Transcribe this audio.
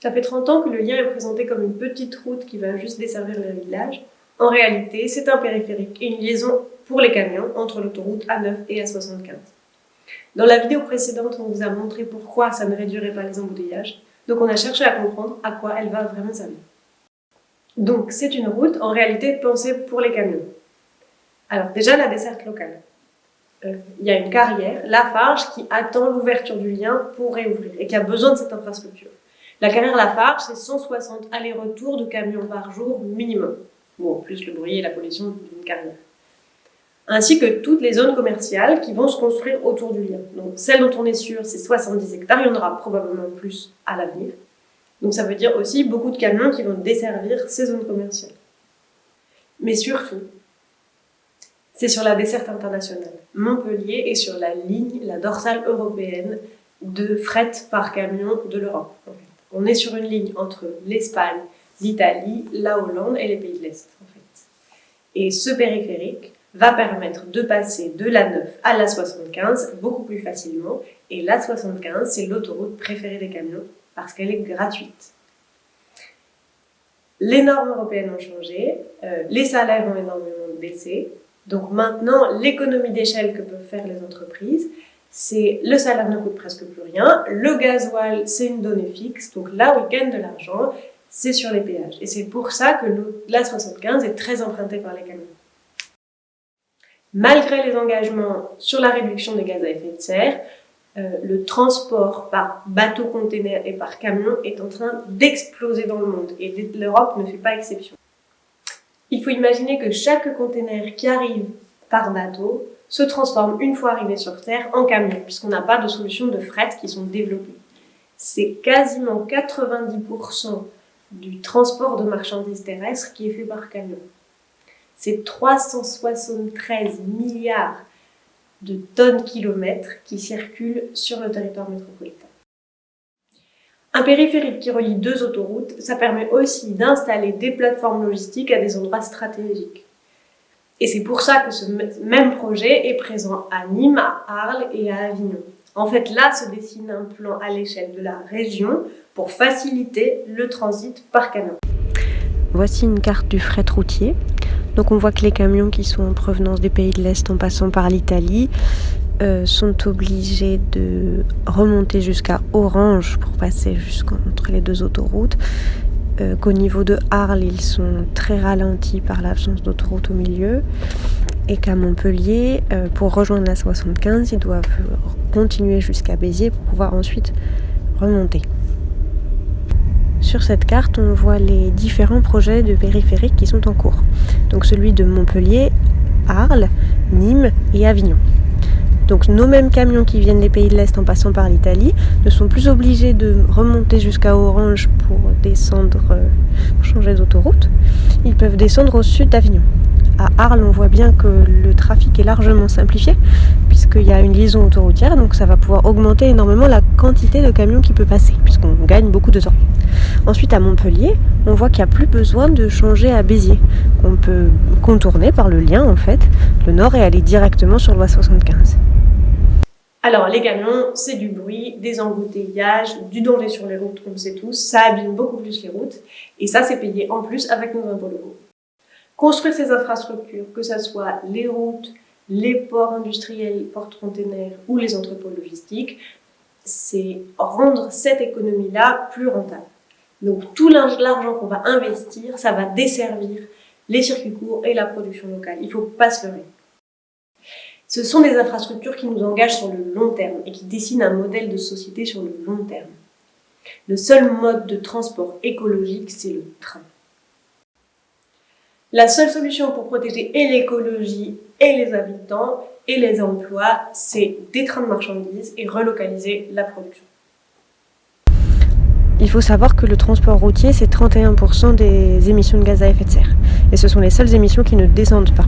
Ça fait 30 ans que le lien est présenté comme une petite route qui va juste desservir le village. En réalité, c'est un périphérique et une liaison pour les camions entre l'autoroute A9 et A75. Dans la vidéo précédente, on vous a montré pourquoi ça ne réduirait pas les embouteillages. Donc on a cherché à comprendre à quoi elle va vraiment servir. Donc c'est une route en réalité pensée pour les camions. Alors déjà la desserte locale. Il y a une carrière, Lafarge, qui attend l'ouverture du lien pour réouvrir et qui a besoin de cette infrastructure. La carrière Lafarge, c'est 160 allers-retours de camions par jour minimum. Bon, plus le bruit et la pollution d'une carrière. Ainsi que toutes les zones commerciales qui vont se construire autour du lien. Donc celle dont on est sûr, c'est 70 hectares, il y en aura probablement plus à l'avenir. Donc ça veut dire aussi beaucoup de camions qui vont desservir ces zones commerciales. Mais surtout, c'est sur la desserte internationale. Montpellier est sur la ligne, la dorsale européenne de fret par camion de l'Europe. En fait. On est sur une ligne entre l'Espagne, l'Italie, la Hollande et les pays de l'Est. En fait. Et ce périphérique va permettre de passer de l'A9 à l'A75 beaucoup plus facilement. Et l'A75, c'est l'autoroute préférée des camions parce qu'elle est gratuite. Les normes européennes ont changé, les salaires ont énormément baissé. Donc maintenant, l'économie d'échelle que peuvent faire les entreprises, c'est le salaire ne coûte presque plus rien, le gasoil c'est une donnée fixe, donc là où ils gagnent de l'argent, c'est sur les péages. Et c'est pour ça que l'A75 est très empruntée par les camions. Malgré les engagements sur la réduction des gaz à effet de serre, le transport par bateau-container et par camion est en train d'exploser dans le monde et l'Europe ne fait pas exception. Il faut imaginer que chaque container qui arrive par bateau se transforme une fois arrivé sur Terre en camion, puisqu'on n'a pas de solutions de fret qui sont développées. C'est quasiment 90% du transport de marchandises terrestres qui est fait par camion. C'est 373 milliards de tonnes-kilomètres qui circulent sur le territoire métropolitain. Un périphérique qui relie deux autoroutes, ça permet aussi d'installer des plateformes logistiques à des endroits stratégiques. Et c'est pour ça que ce même projet est présent à Nîmes, à Arles et à Avignon. En fait, là se dessine un plan à l'échelle de la région pour faciliter le transit par camion. Voici une carte du fret routier. Donc on voit que les camions qui sont en provenance des pays de l'Est en passant par l'Italie sont obligés de remonter jusqu'à Orange pour passer entre les deux autoroutes. Qu'au niveau de Arles, ils sont très ralentis par l'absence d'autoroute au milieu. Et qu'à Montpellier, pour rejoindre la 75, ils doivent continuer jusqu'à Béziers pour pouvoir ensuite remonter. Sur cette carte, on voit les différents projets de périphériques qui sont en cours. Donc celui de Montpellier, Arles, Nîmes et Avignon. Donc nos mêmes camions qui viennent des pays de l'Est en passant par l'Italie ne sont plus obligés de remonter jusqu'à Orange pour descendre, pour changer d'autoroute. Ils peuvent descendre au sud d'Avignon. À Arles, on voit bien que le trafic est largement simplifié puisqu'il y a une liaison autoroutière, donc ça va pouvoir augmenter énormément la quantité de camions qui peut passer puisqu'on gagne beaucoup de temps. Ensuite, à Montpellier, on voit qu'il n'y a plus besoin de changer à Béziers. On peut contourner par le lien, en fait, le nord et aller directement sur l'A75. Alors, les camions, c'est du bruit, des embouteillages, du danger sur les routes, on le sait tous. Ça abîme beaucoup plus les routes. Et ça, c'est payé en plus avec nos impôts locaux. Construire ces infrastructures, que ce soit les routes, les ports industriels, porte-containers ou les entrepôts logistiques, c'est rendre cette économie-là plus rentable. Donc tout l'argent qu'on va investir, ça va desservir les circuits courts et la production locale. Il ne faut pas se leurrer. Ce sont des infrastructures qui nous engagent sur le long terme et qui dessinent un modèle de société sur le long terme. Le seul mode de transport écologique, c'est le train. La seule solution pour protéger et l'écologie et les habitants et les emplois, c'est des trains de marchandises et relocaliser la production. Il faut savoir que le transport routier, c'est 31% des émissions de gaz à effet de serre. Et ce sont les seules émissions qui ne descendent pas.